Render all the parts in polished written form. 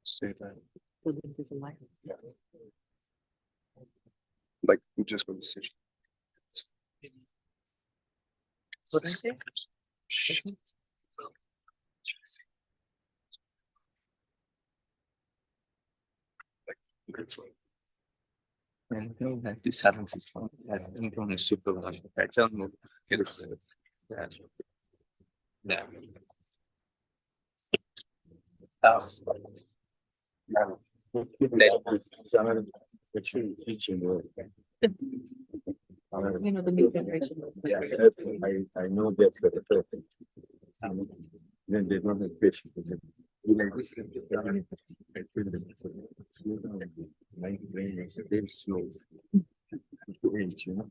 Say that. Yeah. I'm just going to say. What did I say? And no, that this happens is fun. I'm going to supervise the fact. Tell me, get it. Yeah. Yeah. Actually, teaching work. The new generation. Yeah, I know that for the first. Then they don't have patience with it. Like this, I feel that my brain is very slow to age, you know.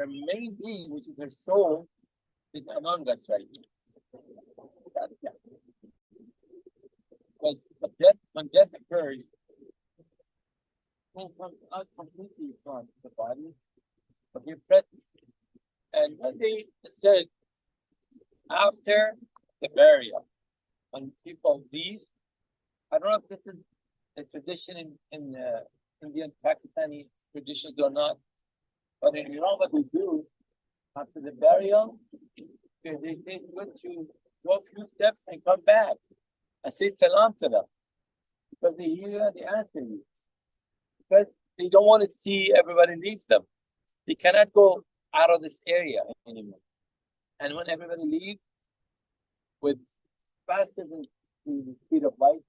her main being, which is her soul, is among us right now. Because when death occurs, it comes out completely from the body of your presence. And when they said after the burial, when people leave, I don't know if this is a tradition in Indian Pakistani traditions or not, but in Iran, what we do after the burial, they say good to go a few steps and come back and say salam to them because they hear and they answer you because they don't want to see everybody leaves them. They cannot go out of this area anymore. And when everybody leaves with faster than the speed of light,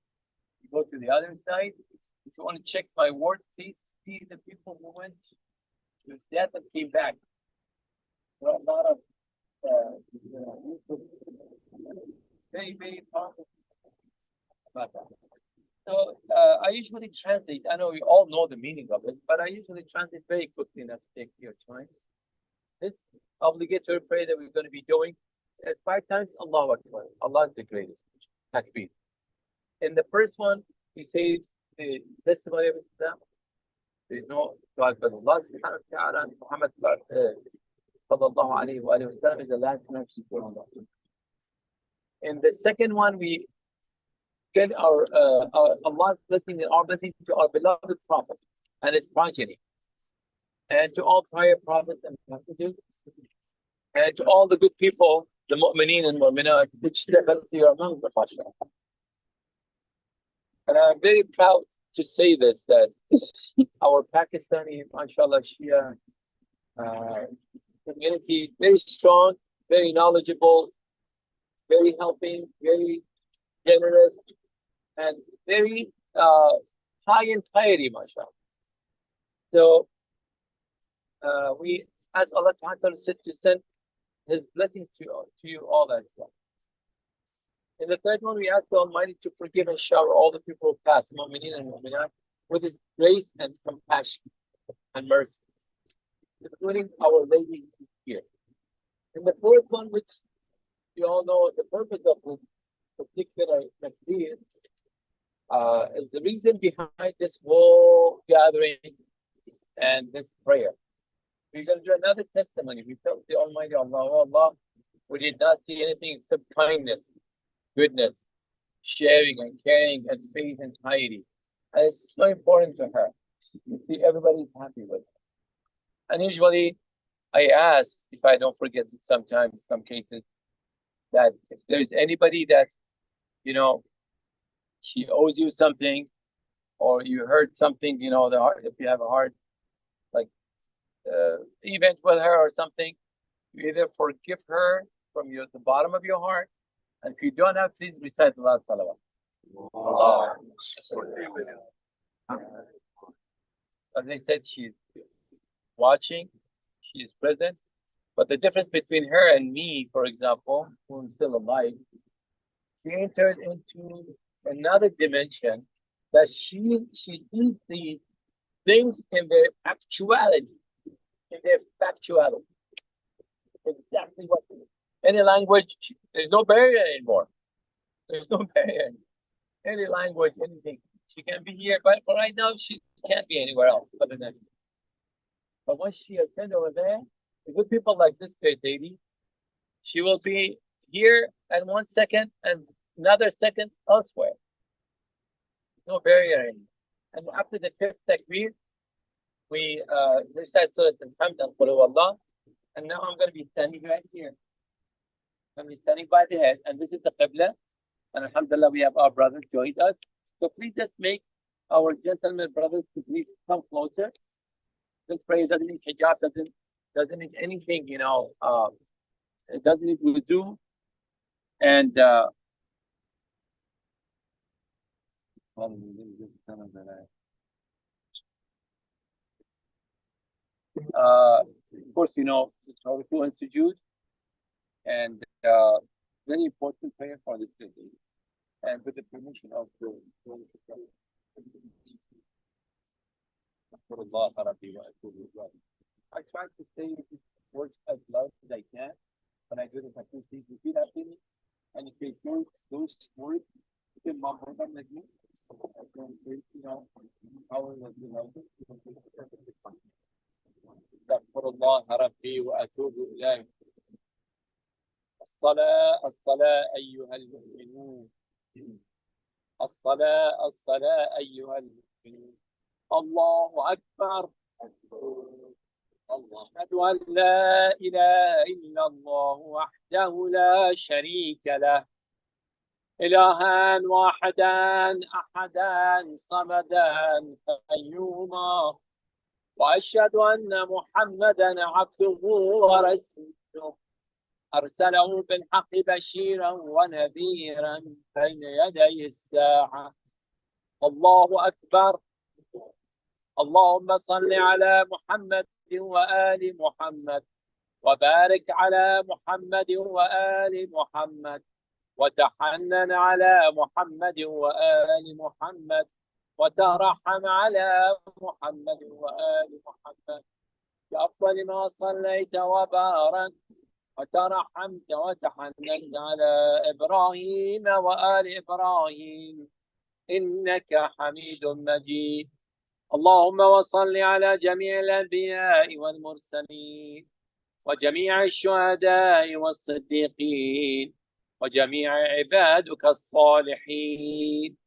you go to the other side. If you want to check my word, please see the people who went to death and came back. There are a lot of very, very powerful about that. So I usually translate. I know you all know the meaning of it, but I usually translate very quickly enough to take your time. This obligatory prayer that we're going to be doing 5 times Allahu Akbar. Allah is the greatest. Takbir. In the first one, we say the testimony of Islam. There is no God but Allah subhanahu wa ta'ala and Muhammad sallallahu alayhi wa sallam is the last message for Allah. In the second one, we send our Allah's blessing and our blessing to our beloved Prophet and his progeny, and to all prior prophets and messengers, and to all the good people, the mu'mineen and mu'minat, which definitely are among the Pasha. And I'm very proud to say this, that our Pakistani, mashallah, Shia community, very strong, very knowledgeable, very helping, very generous, and very high in piety, mashallah. So we ask Allah to send His blessings to you all as well. In the third one, we ask the Almighty to forgive and shower all the people who passed, mu'mineen and mu'minat, with His grace and compassion and mercy, including Our Lady here. In the fourth one, which you all know the purpose of this particular takbir, is the reason behind this whole gathering and this prayer. We're going to do another testimony. We felt the Almighty Allah, oh Allah, we did not see anything except kindness, goodness, sharing and caring and faith and piety. And it's so important to her. You see, everybody's happy with it. And usually I ask, if I don't forget it sometimes, some cases, that if there's anybody that, you know, she owes you something, or you heard something, you know, the heart, if you have a heart, like event with her or something, you either forgive her from the bottom of your heart, and if you don't have, please recite Allah salawat. As I said, she's watching, she is present, but the difference between her and me, for example, who am still alive, she entered into another dimension that she sees the things in their actuality, in their factuality. Exactly what any language, there's no barrier anymore. There's no barrier. Any language, anything. She can be here, but for right now, she can't be anywhere else other than. But once she attends over there, the good people like this great lady, she will be here in 1 second and another second elsewhere. No barrier anymore. And after the 5th takbir, we recite Surah Al-Hamd and Qul Huwallah. And now I'm going to be standing right here. I'm going to be standing by the head, and this is the Qibla. And alhamdulillah, we have our brothers joined us. So please just make our gentlemen brothers to please come closer. This prayer doesn't need hijab, doesn't need anything, you know, it doesn't need wudu. And of course, you know, it's Ruku and Sujood, and very important prayer for this day. And with the permission of the I tried to say words as loud as I can. When I do the takbir, please repeat after me. And if you do those words, you can mumble them like me. I don't think, however you like it. استغفر الله ربي واتوب اليه. الصلاة أيها المؤمنون. الصلاة أيها المؤمنون. الله أكبر. أشهد أن لا إله إلا الله وحده لا شريك له إلها واحدا أحدا صمدا قيوما، وأشهد أن محمدا عبده ورسوله أرسله بالحق بشيرا ونذيرا بين يدي الساعة. الله أكبر. اللهم صل على محمد وآل محمد، وبارك على محمد وآل محمد، وتحنن على محمد وآل محمد، وترحم على محمد وآل محمد بأفضل ما صليت وبارك وترحمت وتحننت على إبراهيم وآل إبراهيم إنك حميد مجيد. اللهم وصل على جميع الأنبياء والمرسلين وجميع الشهداء والصديقين وجميع عبادك الصالحين.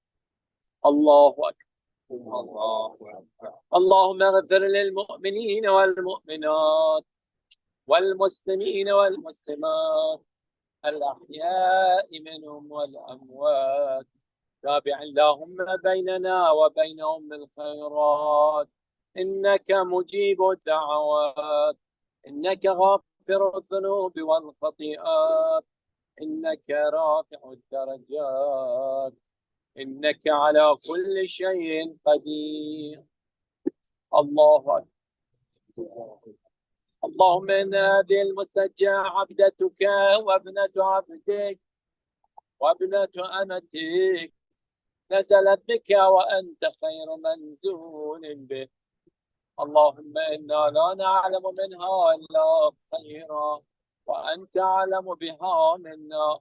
الله أكبر. الله أكبر. اللهم اغفر للمؤمنين والمؤمنات والمسلمين والمسلمات الأحياء منهم والأموات. تابع اللهم بيننا وبينهم بالخيرات، إنك مجيب الدعوات، إنك غافر الذنوب والخطيئات، إنك رافع الدرجات، إنك على كل شيء قدير. الله أكبر. اللهم إن هذه المسجعة عبدتك وابنة عبدك وابنة أمتك نزلت بك وأنت خير منزول به. اللهم إنا لا نعلم منها إلا خيرا وأنت أعلم بها منا.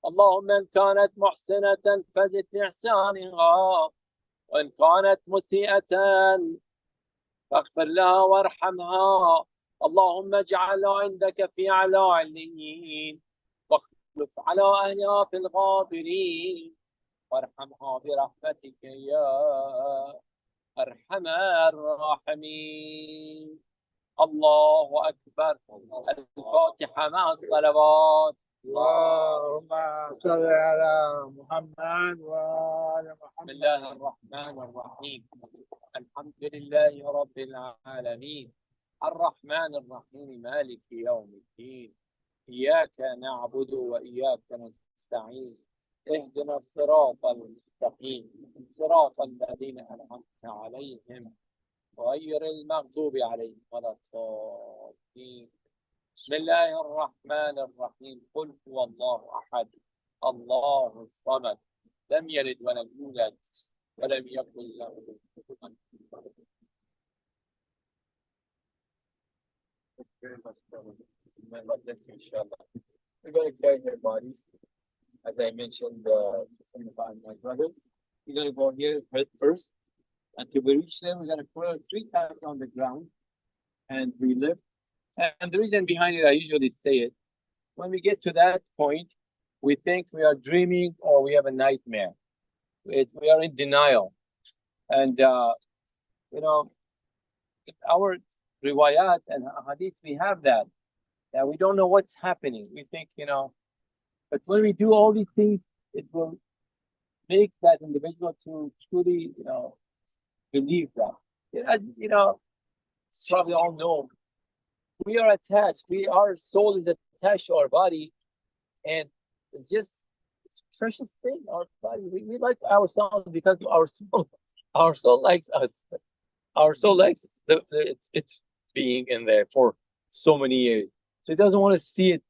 اللهم إن كانت محسنة فزد بإحسانها، وإن كانت مسيئة فاغفر لها وارحمها. اللهم اجعلها عندك في أعلى عليين، واخلف على أهلها في الغابرين، وارحمها برحمتك يا أرحم الراحمين. الله أكبر. الفاتحة مع الصلوات. اللهم صل على محمد وعلى محمد. بسم الله الرحمن الرحيم. الحمد لله رب العالمين، الرحمن الرحيم، مالك يوم الدين. إياك نعبد وإياك نستعين، اهدنا الصراط المستقيم صراط الذين أنعمت عليهم غير المغضوب عليهم ولا الضالين. بسم الله الرحمن الرحيم. قل هو الله أحد الله الصمد لم يلد ولم يولد ولم يكن له كفوا أحد. We're going to carry their bodies, as I mentioned, my brother. We're going to go here first. Until we reach there, we're going to put 3 times on the ground and we lift. And the reason behind it, I usually say it, when we get to that point, we think we are dreaming or we have a nightmare. We are in denial. And, our riwayat and hadith, we have that we don't know what's happening. We think, but when we do all these things, it will make that individual to truly, believe that. Probably all know we are attached. Our soul is attached to our body, and it's just a precious thing. Our body, we like ourselves because our soul likes us. Our soul likes it's being in there for so many years. So it doesn't want to see it,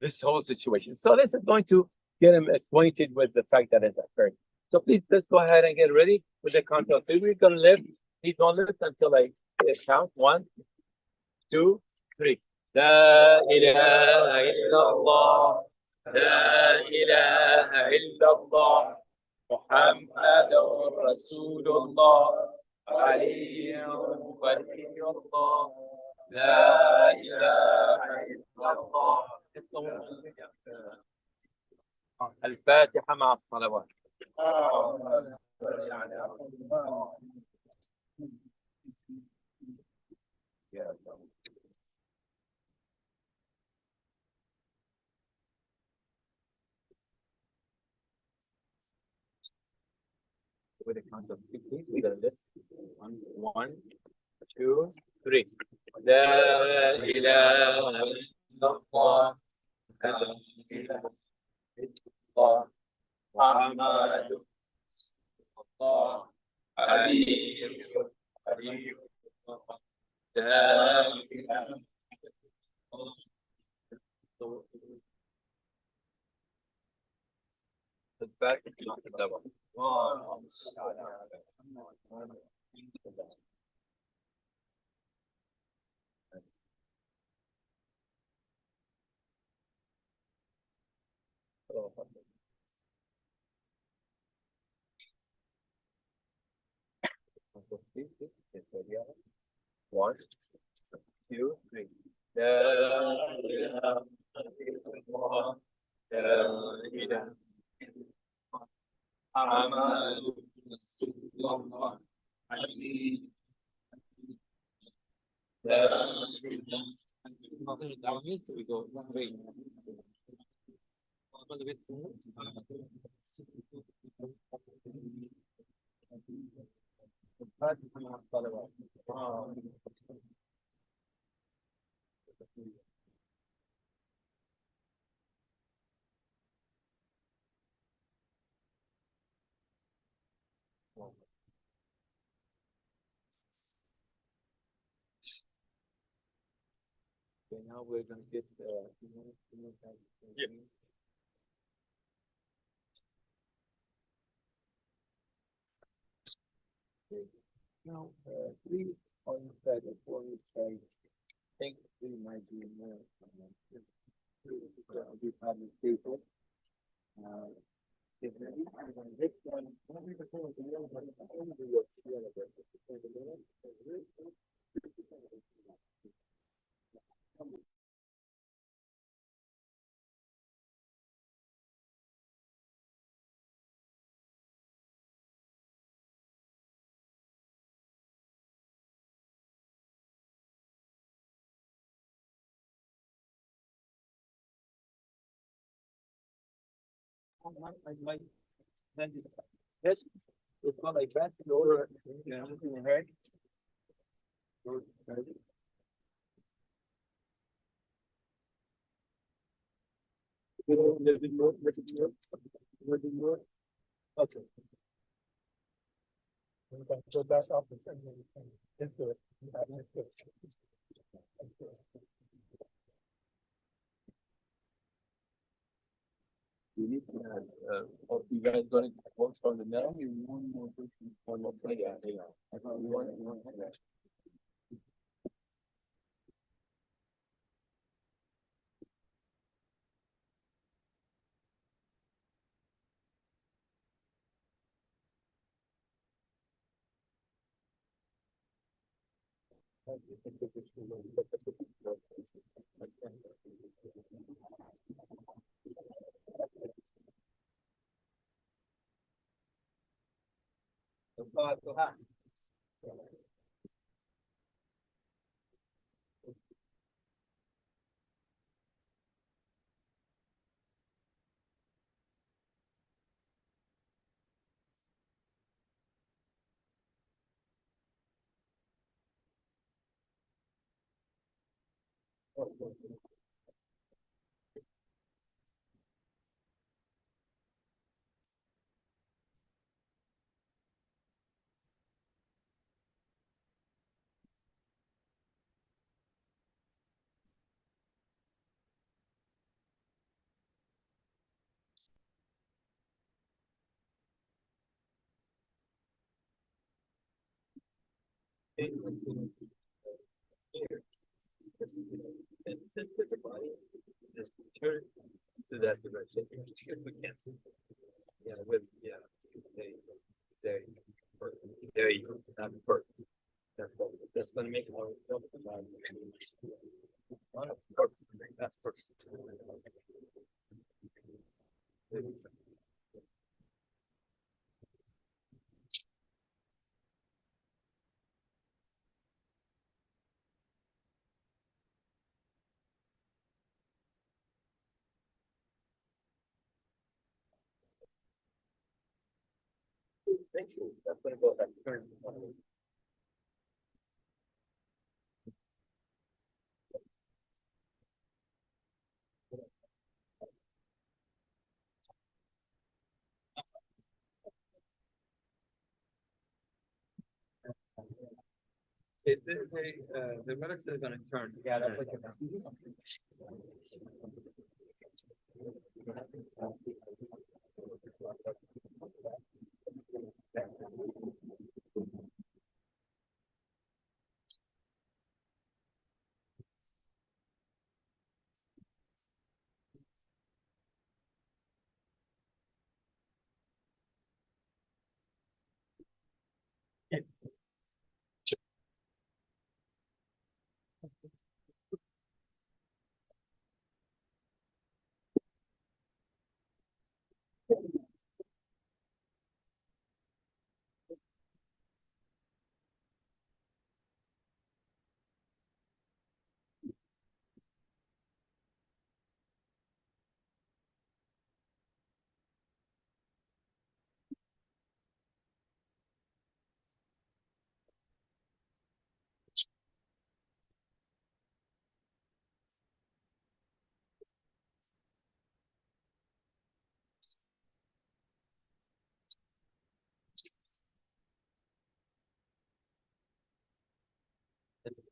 this whole situation. So this is going to get him acquainted with the fact that it's occurred. So please, let's go ahead and get ready with the count of 3. We're going to lift. Please don't lift until I count 1, 2, three. لا إله إلا الله لا إله إلا الله محمد رسول الله علي ولي الله لا إله إلا الله. الفاتحة مع الصلوات. With a count of three, please. We're gonna lift. One, two, three. لا إله إلا الله لا إله إلا الله محمد الله علي علي لا إله إلا الله. الفاتحة مع الصلوات. اللهم صل على محمد. One, two, three. لا إله إلا الله لا إله إلا الله محمد رسول الله عليه لا إله إلا الله. So we go three. Okay, now we're going to get now, three on the side of four on the side. I think three might be more. Be part of the table. If this one, I then yes, it's not like that in order, right? Okay. We can go back up and let's do it. Let's do it. You need to have, you guys going to work from the middle? You want more person, one more play, yeah. I thought you want that. the body. Just turn to that direction. Yeah, there, there you go. That's perfect. That's gonna make it more. Perfect. That's perfect. Thanks. That's gonna go back. Turn. The relics are gonna turn. Yeah, that's like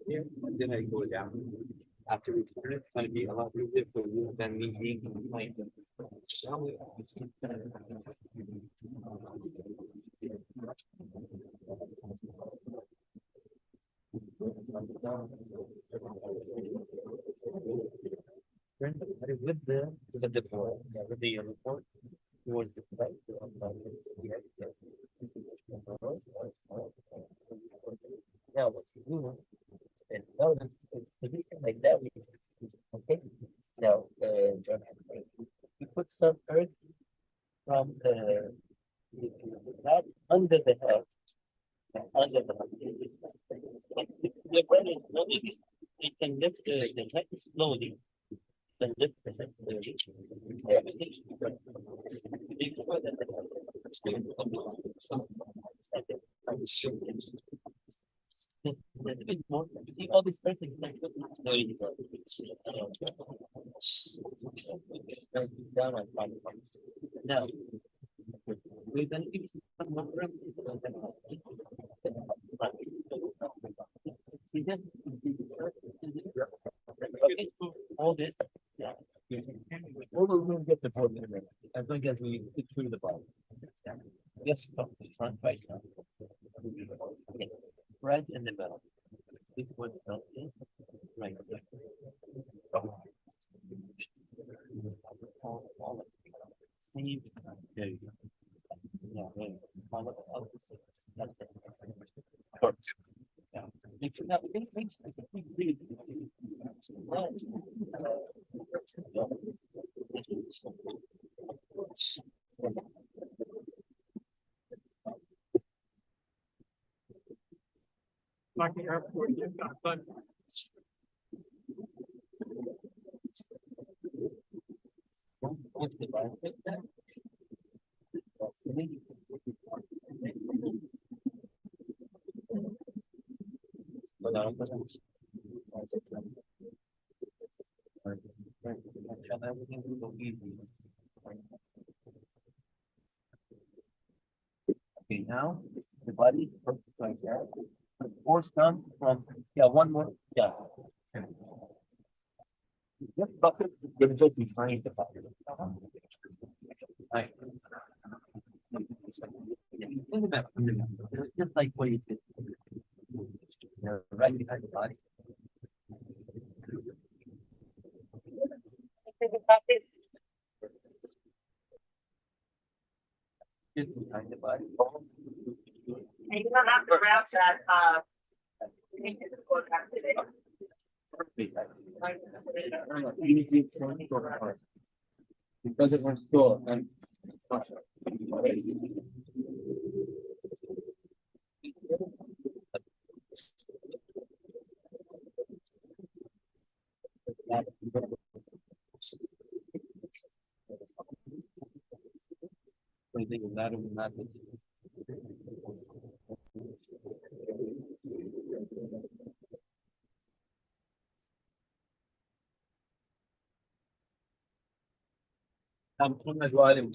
here, and then I go down. After we turn it, it's gonna be a lot easier for you than me being complained. With the report towards the right. Now, what you do, and now the position like that, okay. Now, you put some earth from not under the head, under the head. The brain is moving, it can lift the head slowly. Then lift the head slowly. You see all these things like slowly. Down on one. Now, we're going to give some more room. Okay, hold it. Yeah. We'll get the board in a minute, as long as we get through the ball. Yes, stop the front right now. Okay, right in the middle. This one is right there. Same. There you go. Yeah, right. All of the six. That's it. Perfect. Yeah. If you have anything, I can read. Like the airport, you've got fun. What's the benefit then? Everything will go easy. Okay, now the body is perfect like that. Force down from, yeah, one more, yeah. This bucket is going to go behind the bucket. Right. Just like what you did. Right behind the body. And you don't have to route that, Because it was store and. محمد وآل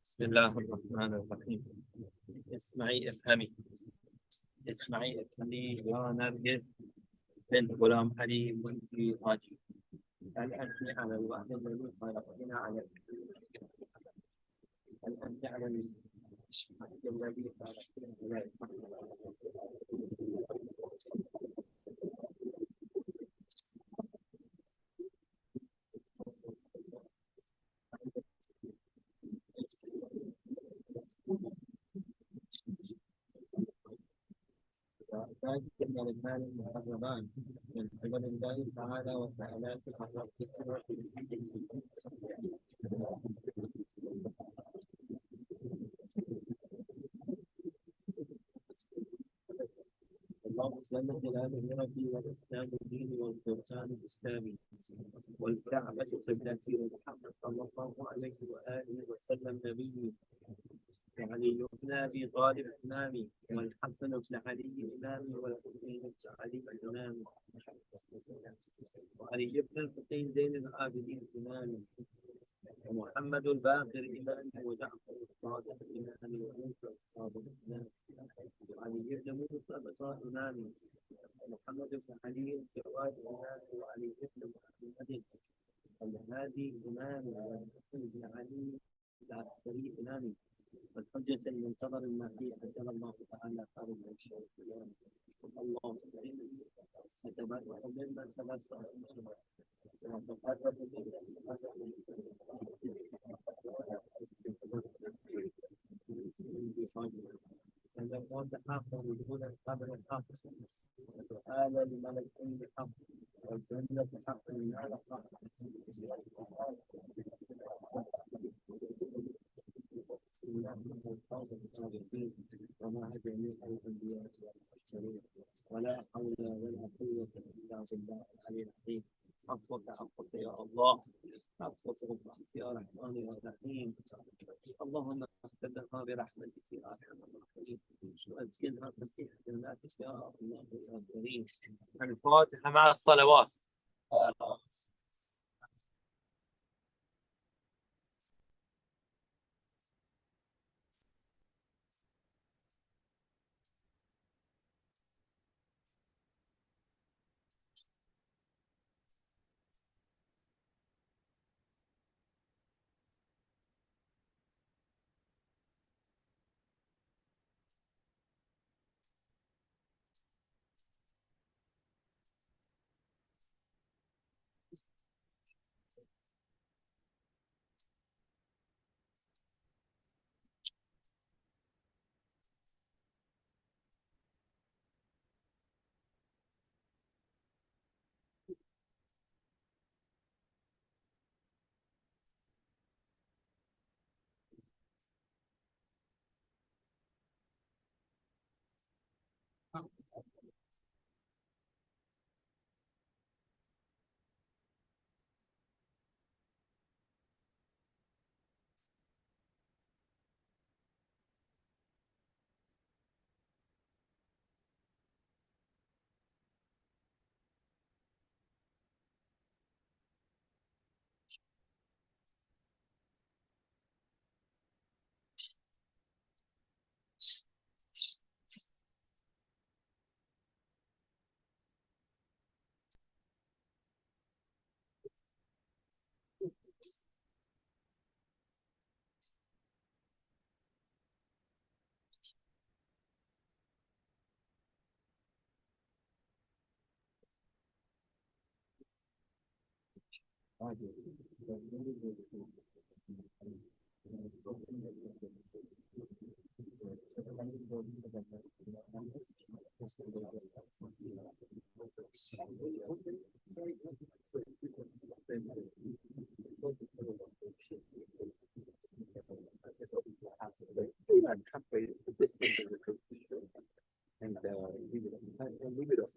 بسم الله الرحمن الرحيم. اسمعي افهمي يا نرجس بنت غلام علي منجي حاجي. هل أنت على الوعد الذي خلقتنا عليه؟ هل أنت على الشهادة الذي خلقتنا عليه؟ ذلك من المال المحرمان من قبل الله تعالى وسألات حرمت الله جل جلاله ربي والإسلام ديني والقرآن الإسلامي والكعبة قبلتي ومحمد صلى الله عليه وآله وسلم نبيي وعلي بن أبي طالب إمامي والحسن بن علي إمامي والحسين بن علي إمامي وعلي بن الحسين زين العابدين إمامي ومحمد الباقر إمامي وجعفر الصادق إمامي وموسى الصادق إمامي وعلي بن موسى بطاء إمامي ومحمد بن علي الجواد إمامي وعلي بن محمد الهادي إمامي والحسن بن علي العسكري إمامي والحجة المنتظر المهدي أجل الله تعالى خارج الشيء اللهم نتبرأ ممن تبرأ إذا كنت حقا بدون القبر الحق وسؤال لملكين بحق والجنة حق من على حق وما جميع الأنبياء والمرسلين ولا حول ولا قوة إلا بالله العلي العظيم. حقك يا الله، حقك يا رحمن يا رحيم. اللهم اغفر لنا برحمتك يا ارحم الراحمين واسكنها تسبيح جناتك يا الله يا كريم. الفاتحه مع الصلوات. And leave it off.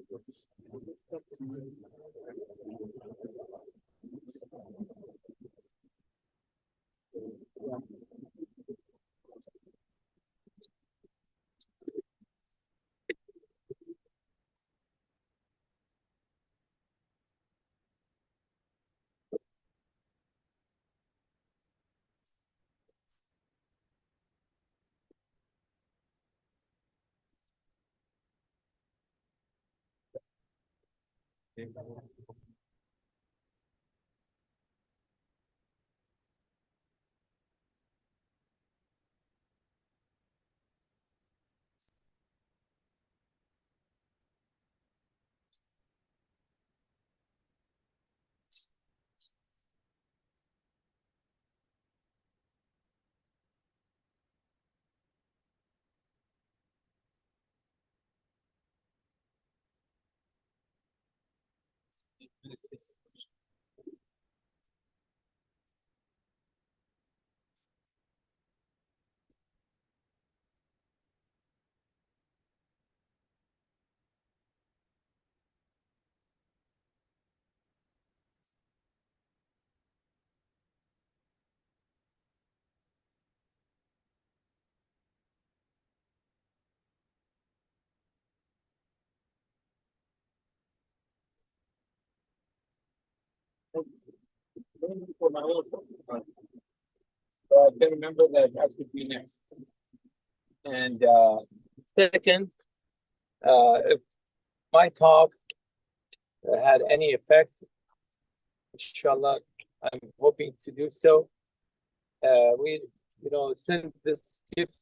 For my own. So I can remember that I should be next. And second, if my talk had any effect, inshallah, I'm hoping to do so. We, send this gift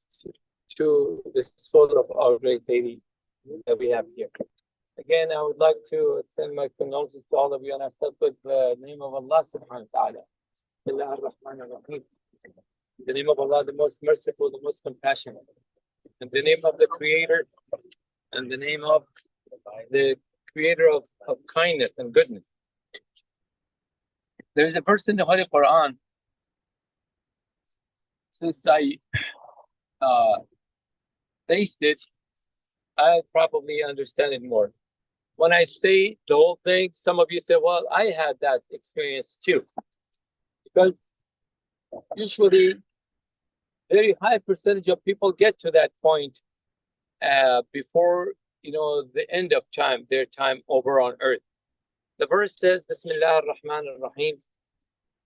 to the soul of our great lady that we have here. Again, I would like to send my condolences to all of you, and I start with the name of Allah subhanahu wa ta'ala. Bismillah ar-Rahman ar-Rahim. In the name of Allah, the most merciful, the most compassionate. In the name of the Creator, and the name of the Creator of kindness and goodness. There is a verse in the Holy Quran. Since I faced it, I probably understand it more. When I say the whole thing, some of you say, well, I had that experience too. Because usually, very high percentage of people get to that point before, the end of time, their time over on earth. The verse says, Bismillah ar-Rahman ar-Rahim,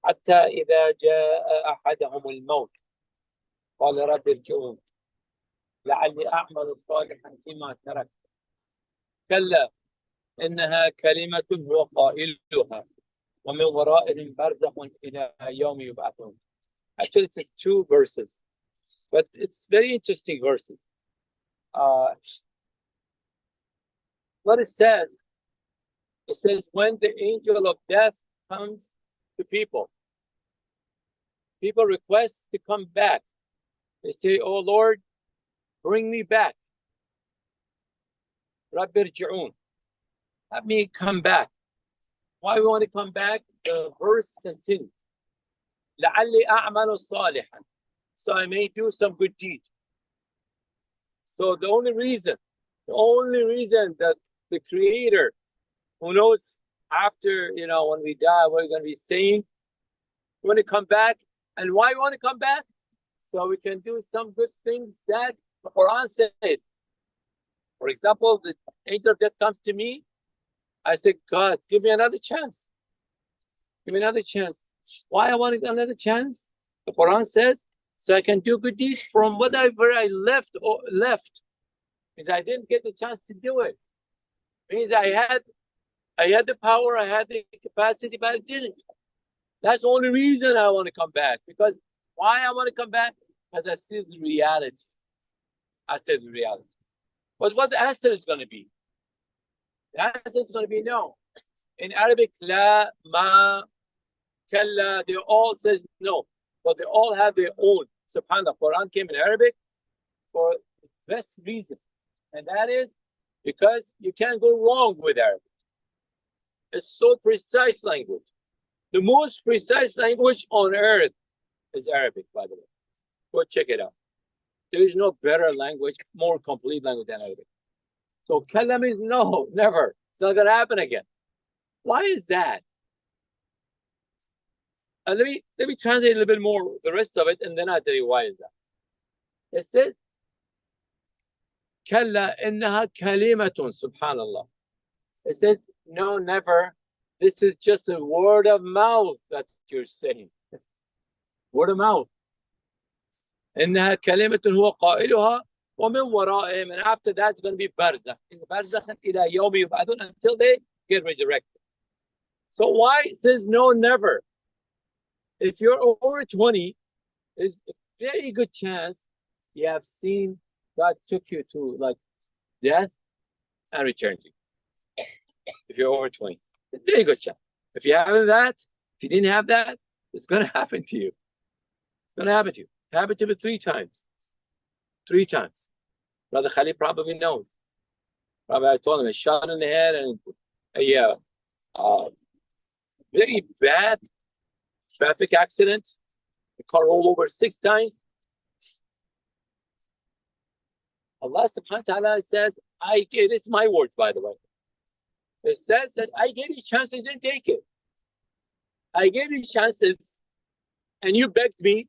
حتى إذا جاء أحدهم الموت قال رب ارجعون لعلي أعمل صالحا فيما ترك كلا إنها كلمة هو قائلها ومن ورائهم برزخ إلى يوم يبعثون. Actually, it's 2 verses, but it's very interesting verses. What it says when the angel of death comes to people request to come back. They say, oh Lord, bring me back. Rabbi irji'un. Let me come back. Why we want to come back? The verse continues. لعلي أعمل صالحا. So I may do some good deed. So the only reason that the Creator, who knows after, when we die, what we're going to be saying, we want to come back. And why we want to come back? So we can do some good things that the Quran said. For example, the angel of death comes to me. I say, God, give me another chance. Give me another chance. Why I want another chance? The Quran says, so I can do good deeds from whatever I left. Because I didn't get the chance to do it. Means I had the power, I had the capacity, but I didn't. That's the only reason I want to come back. Because why I want to come back? Because I see the reality. But what the answer is going to be? The answer is going to be no. In Arabic, la, ma, Kalla, they all says no, but they all have their own. SubhanAllah, Quran came in Arabic for the best reason, and that is because you can't go wrong with Arabic. It's so precise language. The most precise language on earth is Arabic, by the way. Go check it out. There is no better language, more complete language than Arabic. So kalla means no, never. It's not gonna happen again. Why is that? Let me translate a little bit more the rest of it, and then I'll tell you why is that. It says, Kalla innaha kalimatun, subhanallah. It says, no, never. This is just a word of mouth that you're saying. Word of mouth. إنها كلمة هو قائلها ومن ورائهم, and after that it's going to be barzakh. Barzakhan ila yawmi yub'athun, until they get resurrected. So why it says no, never? If you're over 20, there's a very good chance you have seen God took you to like death and returned you. If you're over 20, it's a very good chance. If you haven't that, if you didn't have that, it's going to happen to you. It's going to happen to you. It happened to me 3 times. 3 times. Brother Khalid probably knows. Probably I told him a shot in the head and a very bad traffic accident. The car rolled over 6 times. Allah subhanahu wa ta'ala says, this is my words, by the way. It says that I gave you chances, you didn't take it. I gave you chances and you begged me.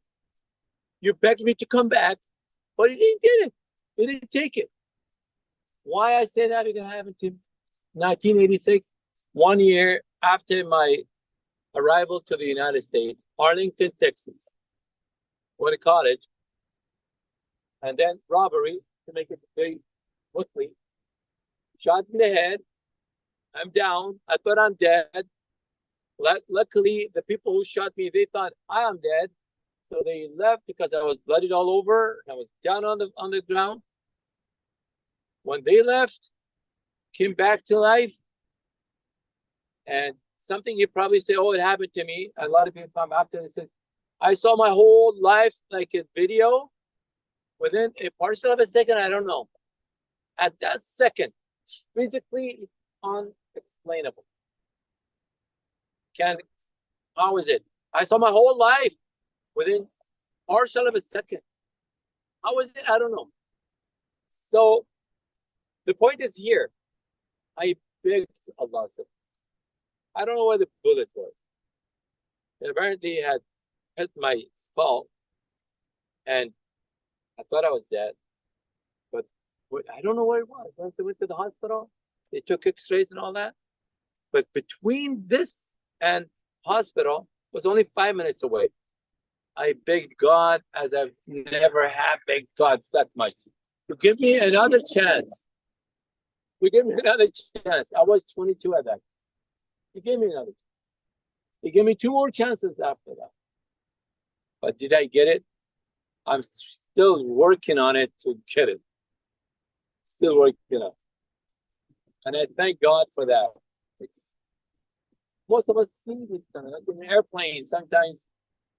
You begged me to come back, but you didn't get it. You didn't take it. Why I say that? Because it happened to 1986, 1 year after my arrival to the United States, Arlington, Texas. Went to college. And then robbery, to make it very quickly. Shot in the head. I'm down. I thought I'm dead. Luckily, the people who shot me, they thought I am dead. So they left because I was bloodied all over. I was down on the ground. When they left, came back to life. And something you probably say, oh, it happened to me. A lot of people come after and say, I saw my whole life like a video. Within a portion of a second, I don't know. At that second, physically, it's unexplainable. How is it? I saw my whole life within partial of a second. How is it? I don't know. So the point is here. I begged Allah. I don't know where the bullet was. And apparently it had hit my skull. And I thought I was dead. But I don't know where it was. Once I went to the hospital, they took x-rays and all that. But between this and hospital was only 5 minutes away. I begged God as I've never have begged God that much. To give me another chance. To give me another chance. I was 22 at that time. He gave me another chance. He gave me 2 more chances after that. But did I get it? I'm still working on it to get it. Still working on it. And I thank God for that. Most of us see this like in an airplane. Sometimes,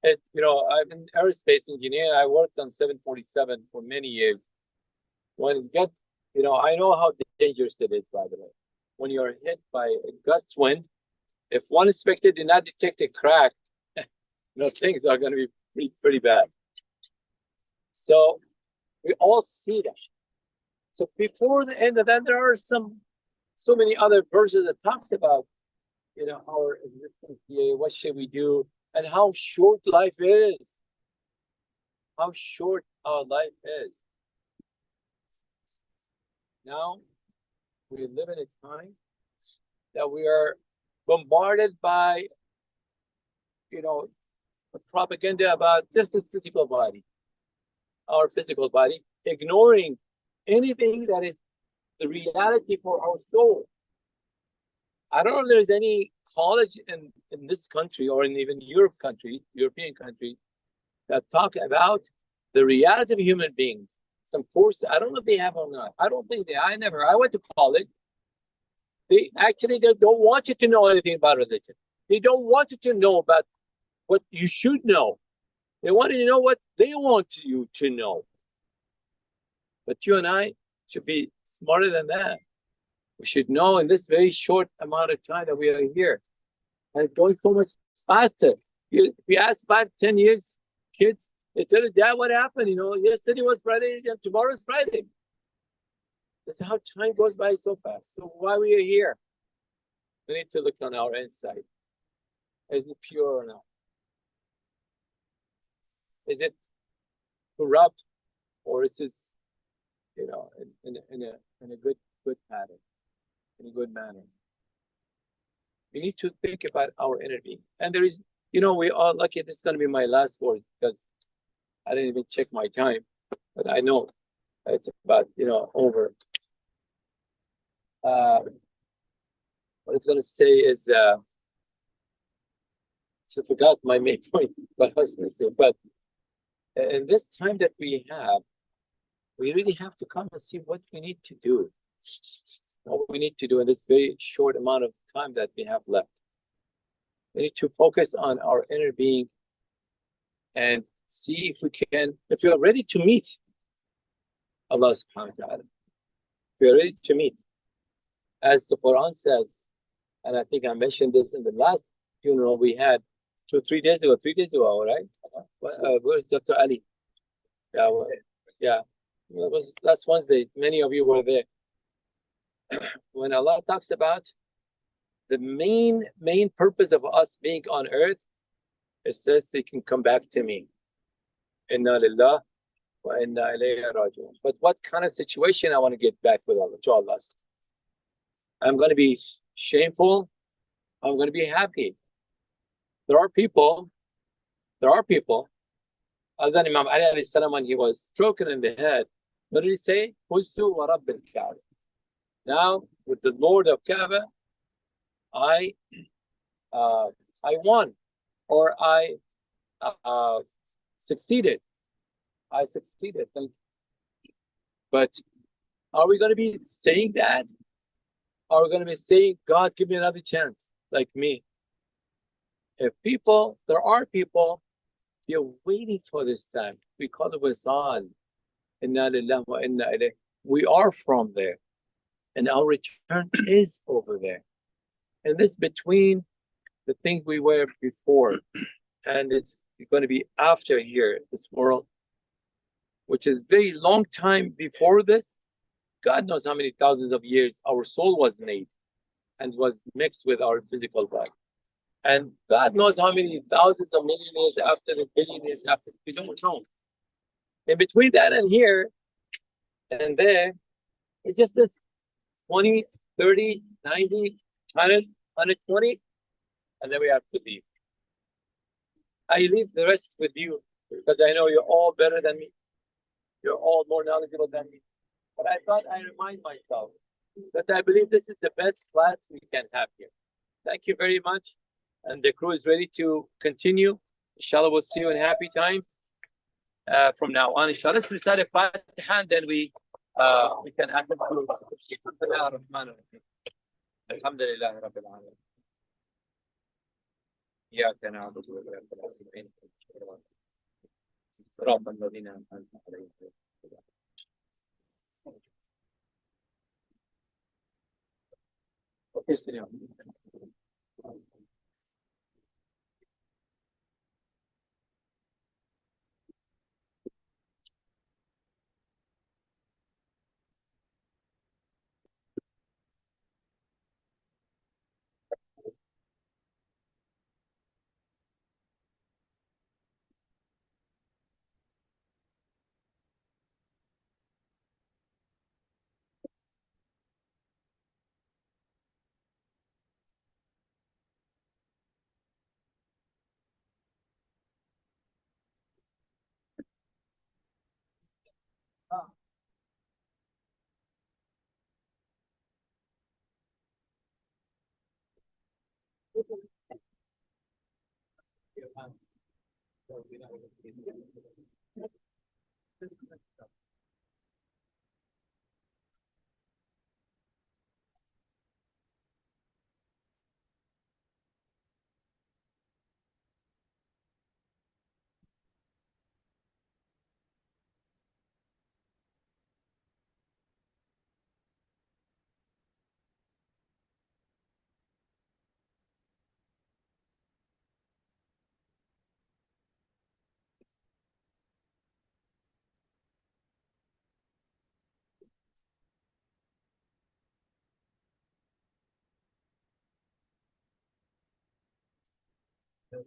I'm an aerospace engineer. I worked on 747 for many years. When you get, I know how dangerous it is, by the way. When you're hit by a gust wind, if one inspector did not detect a crack, things are going to be pretty bad. So we all see that. So before the end of that, there are so many other verses that talks about, our existence here, what should we do, and how short life is. How short our life is. Now, we live in a time that we are bombarded by, propaganda about just this physical body, our physical body, ignoring anything that is the reality for our soul. I don't know if there's any college in this country or in even European country that talk about the reality of human beings. Some course, I don't know if they have or not. I don't think I went to college. They don't want you to know anything about religion. They don't want you to know about what you should know. They want to know what they want you to know. But you and I should be smarter than that. We should know in this very short amount of time that we are here. And it's going so much faster. If you ask 5, 10 years, kids, they tell you, Dad, what happened? Yesterday was Friday and tomorrow's Friday. That's how time goes by so fast. So why we are here? We need to look on our inside. Is it pure or not? Is it corrupt, or is this, in a good pattern, in a good manner? We need to think about our inner being. And there is, we are lucky. This is going to be my last word because I didn't even check my time, but I know it's about, over. What it's going to say is, I forgot my main point, but I was going to say, but in this time that we have, we really have to come and see what we need to do. What we need to do in this very short amount of time that we have left. We need to focus on our inner being and see if we are ready to meet Allah subhanahu wa ta'ala. If we are ready to meet. As the Quran says, and I think I mentioned this in the last funeral we had 3 days ago, right? Where's Dr. Ali? Yeah. It was last Wednesday. Many of you were there. When Allah talks about the main purpose of us being on earth, it says He can come back to me. Inna lillah wa inna ilayhi raji'un. But what kind of situation I want to get back with Allah, to Allah? I'm going to be shameful. I'm going to be happy. There are people, other than Imam Ali alayhi salam, when he was stroking in the head, what did he say? Huztu wa rabbil Kaaba. Now, with the Lord of Kaaba, I won, or I succeeded. I succeeded. But are we going to be saying that? Are we going to be saying, God, give me another chance, like me? There are people, they're waiting for this time. We call it Wisal. Inna lillahi wa inna ilayhi. We are from there. And our return is over there. And this between the things we were before, and it's going to be after here, this world, which is very long time before this. God knows how many thousands of years our soul was made and was mixed with our physical body. And God knows how many thousands of million years after, the billion years after, we don't know. In between that and here and there, it's just this 20, 30, 90, 100, 120, and then we have to leave. I leave the rest with you because I know you're all better than me. You're all more knowledgeable than me. But I thought I remind myself that I believe this is the best class we can have here. Thank you very much. And the crew is ready to continue. Inshallah, we'll see you in happy times from now on. Inshallah, let's recite a Fatiha and then we can have the Alhamdulillah Rabbil Alamin. إياك نعبد وإياك نستعين صراط الذين أنعمت عليهم. Okay, Senor. Make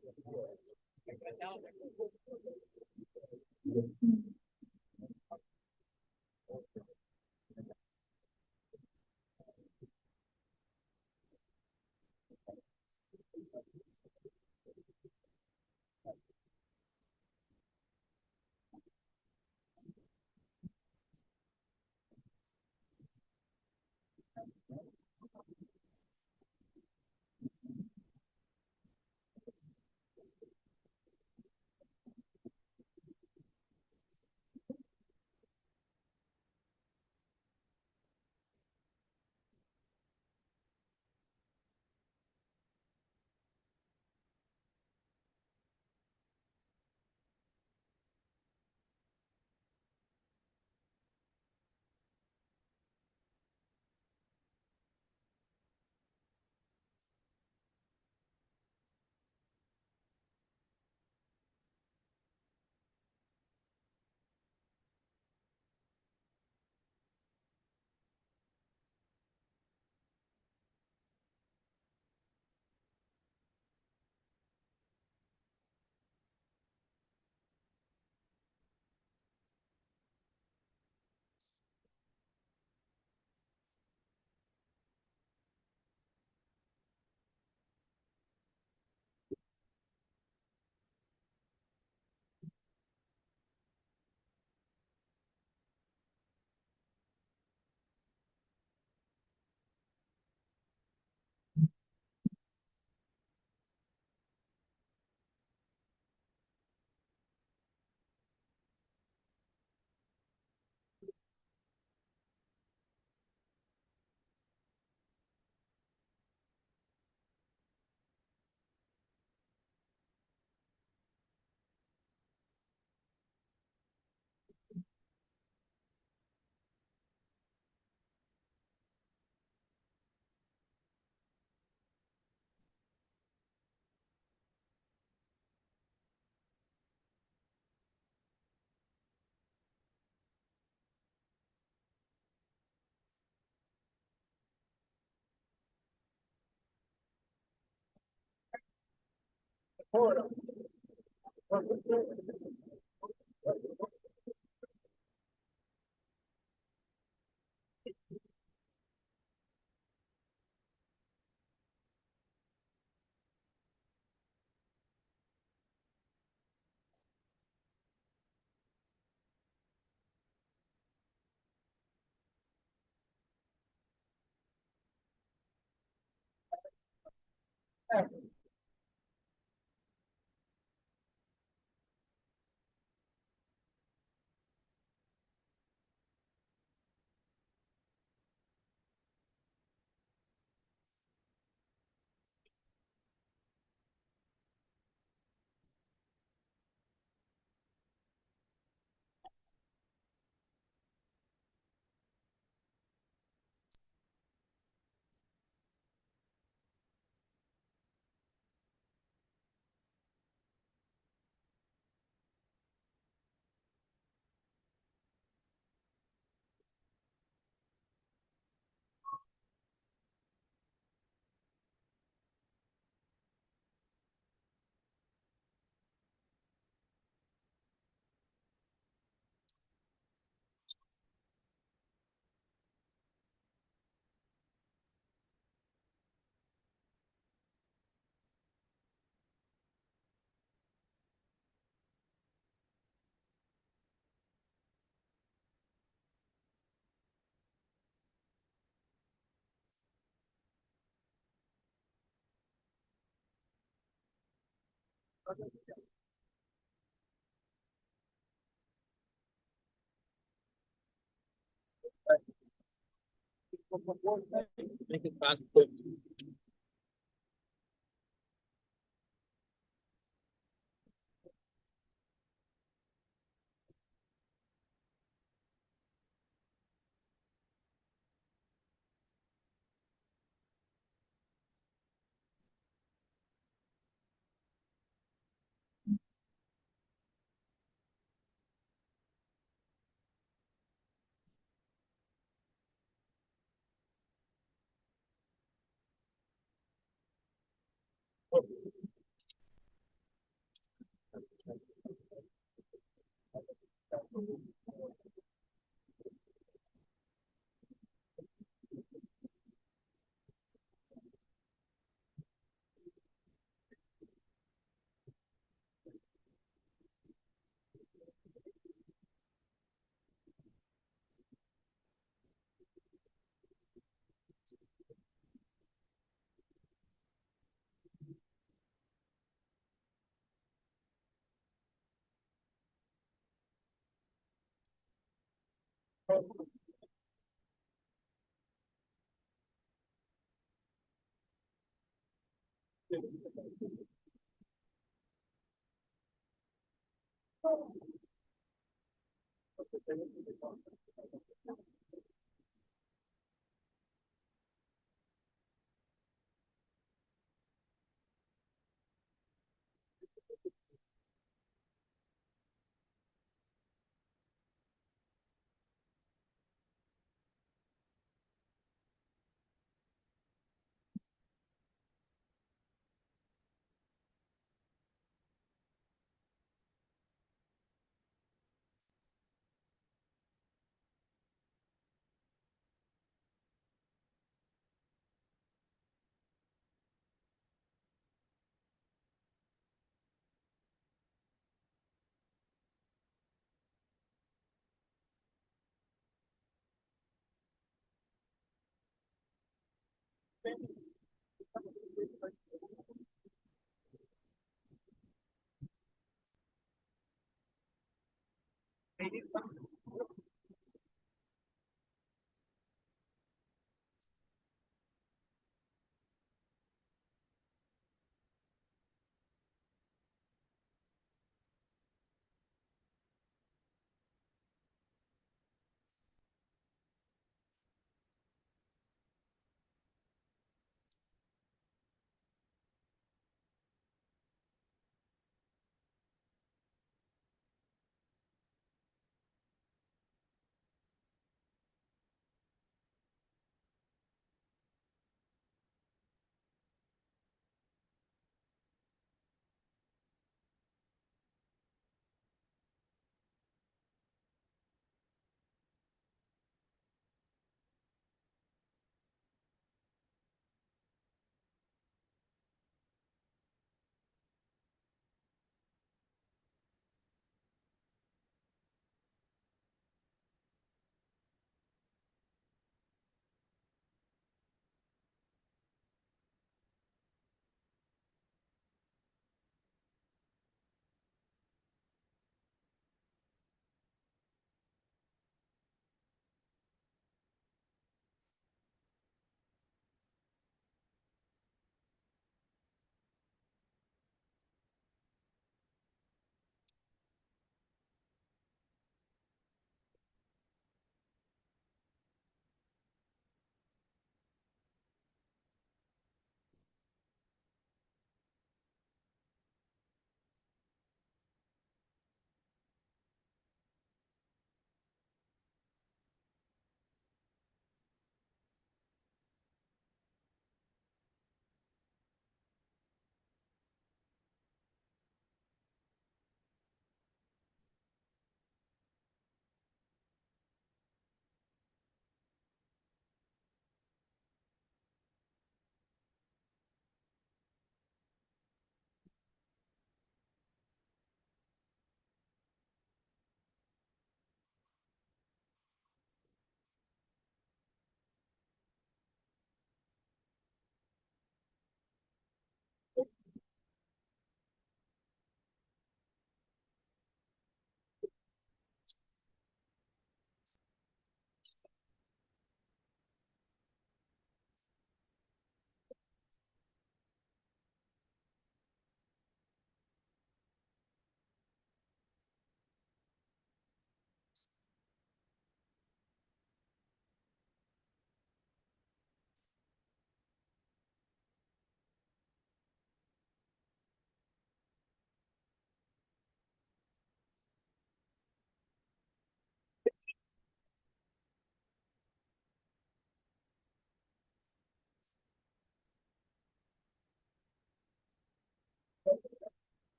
it fast, quick.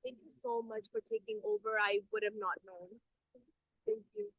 Thank you so much for taking over. I would have not known. Thank you.